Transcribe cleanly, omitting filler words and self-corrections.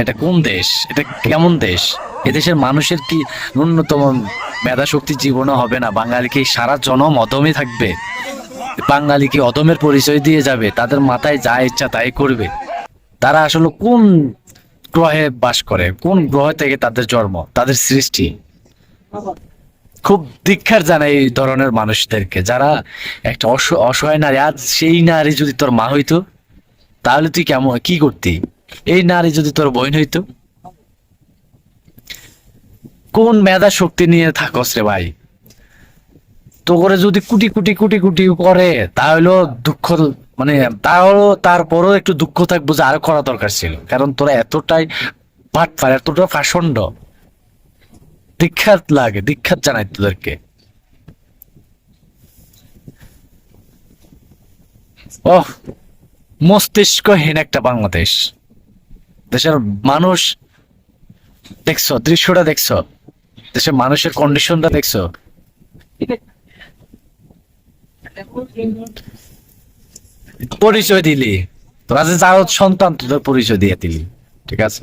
এটা কোন দেশ? এটা কেমন দেশ? এদেশের মানুষের কি ন্যূনতম মেধা শক্তি জীবনে হবে না? বাঙালি কি সারা জনম অদমই থাকবে? বাঙালি কি অদমের পরিচয় দিয়ে যাবে? তাদের মাথায় যা ইচ্ছা তাই করবে? তারা আসলে কোন গ্রহে বাস করে? কোন গ্রহ থেকে তাদের জন্ম, তাদের সৃষ্টি? খুব ধিক্কার জানাই এই ধরনের মানুষদেরকে, যারা একটা অসহায় নারী। আজ সেই নারী যদি তোর মা হইতো, তাহলে তুই কেমন কি করতি? এই নারী যদি তোর বোন হইতো, কোন মেধা শক্তি নিয়ে থাকস রে ভাই? তো করে যদি কোটি কোটি কোটি কোটি করে, তাহলেও দুঃখ, মানে তাহলেও তারপরও একটু দুঃখ থাকবো যে আরো করা দরকার ছিল, কারণ তোরা এতটাই বাটপার, এতটা ফাসন্ড। দীক্ষাত লাগে, দীক্ষাত জানাই তোদেরকে। ওহ, মস্তিষ্কহীন একটা বাংলাদেশ। দেশের মানুষ দেখছো, দৃশ্যটা দেখছো, দেশের মানুষের কন্ডিশনটা দেখছো। পরিচয় দিলি, তোরা যে যার সন্তান, তোদের পরিচয় দিয়ে দিলি, ঠিক আছে।